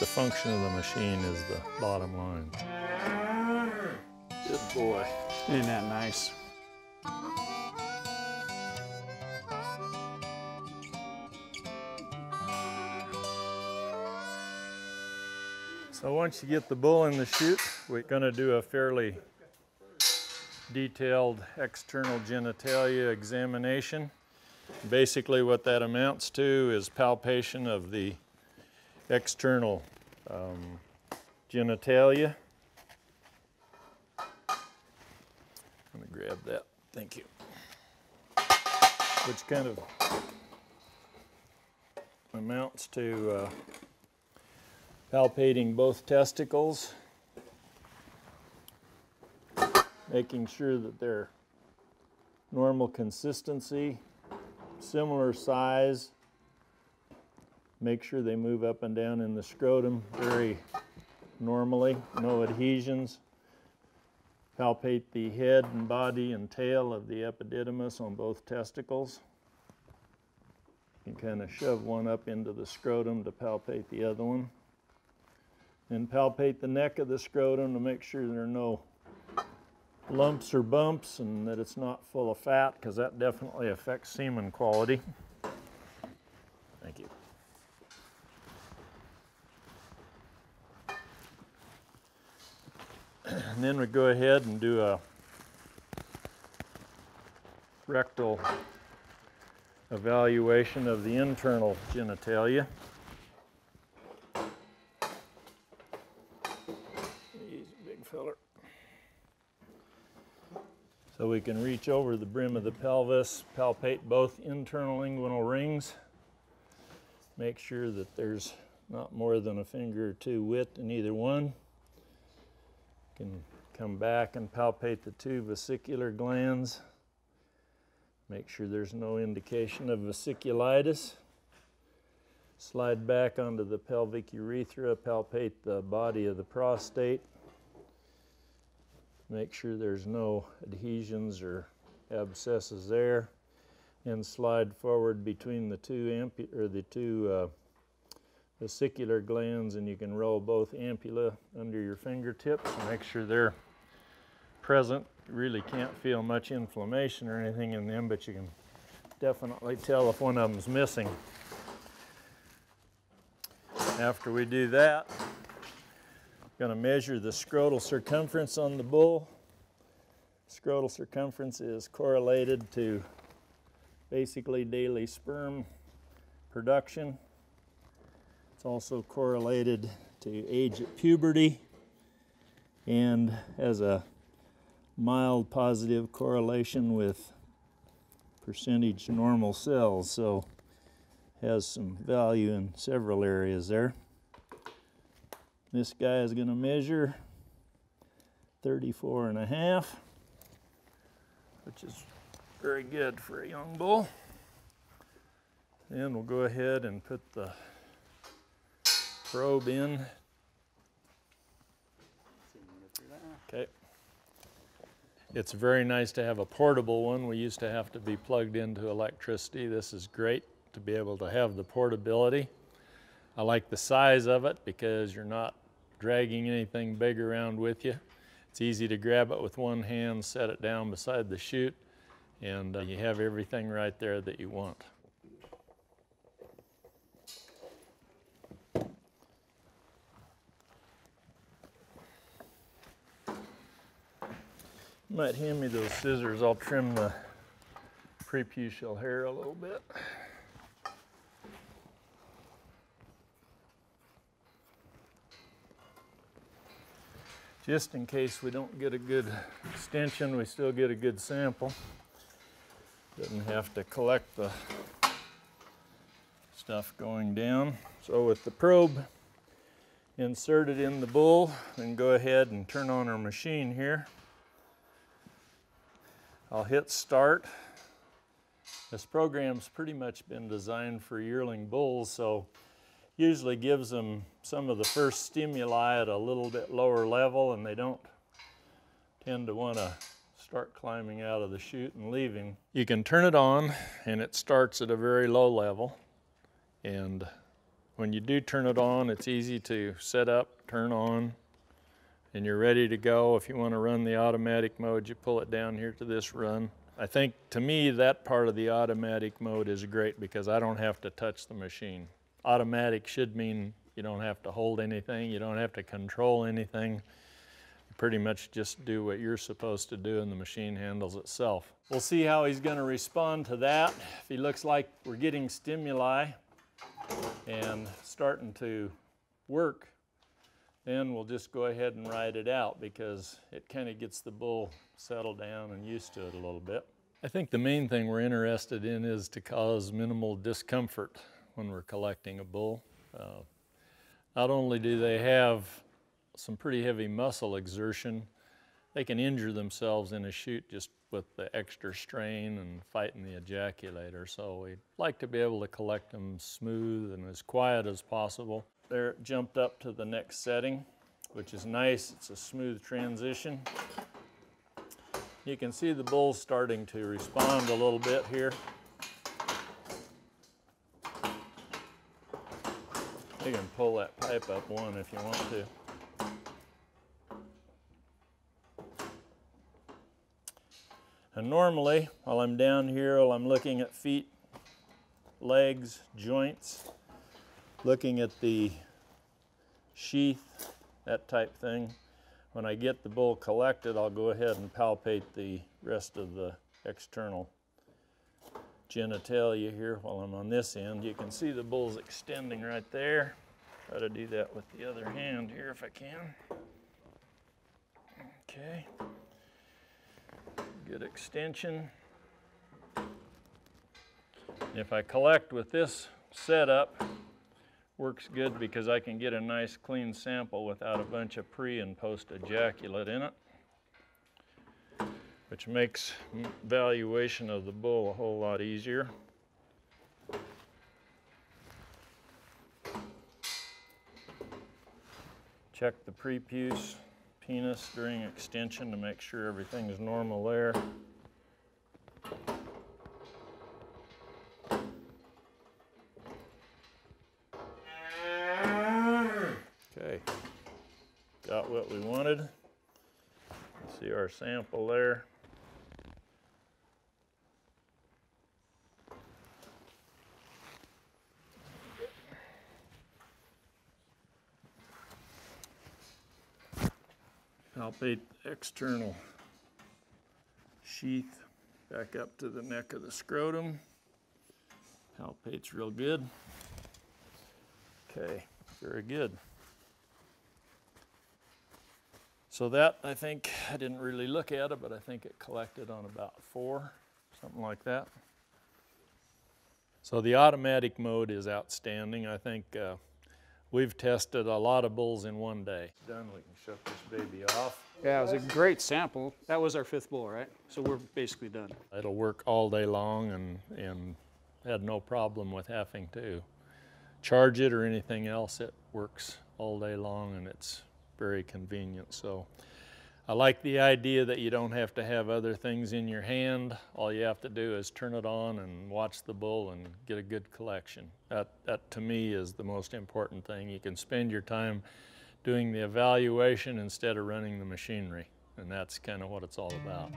the function of the machine is the bottom line. Good boy. Isn't that nice? So once you get the bull in the chute, we're going to do a fairly detailed external genitalia examination. Basically what that amounts to is palpation of the external genitalia. Let me grab that, thank you. Which kind of amounts to palpating both testicles, making sure that they're normal consistency, similar size, make sure they move up and down in the scrotum very normally, no adhesions. Palpate the head and body and tail of the epididymis on both testicles. You can kind of shove one up into the scrotum to palpate the other one. And palpate the neck of the scrotum to make sure there are no lumps or bumps and that it's not full of fat, because that definitely affects semen quality. Thank you. And then we go ahead and do a rectal evaluation of the internal genitalia. He's a big feller. So we can reach over the brim of the pelvis, palpate both internal inguinal rings, make sure that there's not more than a finger or two width in either one. Can come back and palpate the two vesicular glands. Make sure there's no indication of vesiculitis. Slide back onto the pelvic urethra, palpate the body of the prostate. Make sure there's no adhesions or abscesses there. And slide forward between the two vesicular glands, and you can roll both ampulla under your fingertips and make sure they're present. You really can't feel much inflammation or anything in them, but you can definitely tell if one of them's missing. After we do that, I'm going to measure the scrotal circumference on the bull. Scrotal circumference is correlated to basically daily sperm production. It's also correlated to age at puberty and has a mild positive correlation with percentage normal cells, so has some value in several areas there. This guy is going to measure 34.5, which is very good for a young bull. Then we'll go ahead and put the probe in. Okay. It's very nice to have a portable one. We used to have to be plugged into electricity. This is great to be able to have the portability. I like the size of it because you're not dragging anything big around with you. It's easy to grab it with one hand, set it down beside the chute, and you have everything right there that you want. You might hand me those scissors. I'll trim the preputial hair a little bit. Just in case we don't get a good extension, we still get a good sample. Doesn't have to collect the stuff going down. So with the probe inserted in the bull, then go ahead and turn on our machine here. I'll hit start. This program's pretty much been designed for yearling bulls, so usually gives them some of the first stimuli at a little bit lower level, and they don't tend to want to start climbing out of the chute and leaving. You can turn it on and it starts at a very low level, and When you do turn it on, it's easy to set up, turn on, and you're ready to go. If you want to run the automatic mode, you pull it down here to this run. I think, to me, that part of the automatic mode is great because I don't have to touch the machine. Automatic should mean you don't have to hold anything, you don't have to control anything. You pretty much just do what you're supposed to do and the machine handles itself. We'll see how he's going to respond to that. If he looks like we're getting stimuli and starting to work, then we'll just go ahead and ride it out because it kind of gets the bull settled down and used to it a little bit. I think the main thing we're interested in is to cause minimal discomfort when we're collecting a bull. Not only do they have some pretty heavy muscle exertion, they can injure themselves in a chute just with the extra strain and fighting the ejaculator. So we'd like to be able to collect them smooth and as quiet as possible. There, it jumped up to the next setting, which is nice. It's a smooth transition. You can see the bull's starting to respond a little bit here. You can pull that pipe up one if you want to. And normally, while I'm down here, while I'm looking at feet, legs, joints, looking at the sheath, that type thing, when I get the bull collected, I'll go ahead and palpate the rest of the external genitalia here while I'm on this end. You can see the bull's extending right there. Try to do that with the other hand here if I can. Okay. Good extension. If I collect with this setup, works good because I can get a nice clean sample without a bunch of pre and post ejaculate in it, which makes valuation of the bull a whole lot easier. Check the prepuce penis during extension to make sure everything is normal there. Okay, got what we wanted. See our sample there. Palpate the external sheath back up to the neck of the scrotum. Palpate's real good. Okay, very good. So that, I think, I didn't really look at it, but I think it collected on about 4, something like that. So the automatic mode is outstanding. I think we've tested a lot of bulls in one day. Done, we can shut this baby off. Yeah, it was a great sample. That was our 5th bull, right? So we're basically done. It'll work all day long and had no problem with having to charge it or anything else. It works all day long and it's very convenient. So I like the idea that you don't have to have other things in your hand. All you have to do is turn it on and watch the bull and get a good collection. That to me is the most important thing. You can spend your time doing the evaluation instead of running the machinery, and that's kind of what it's all about.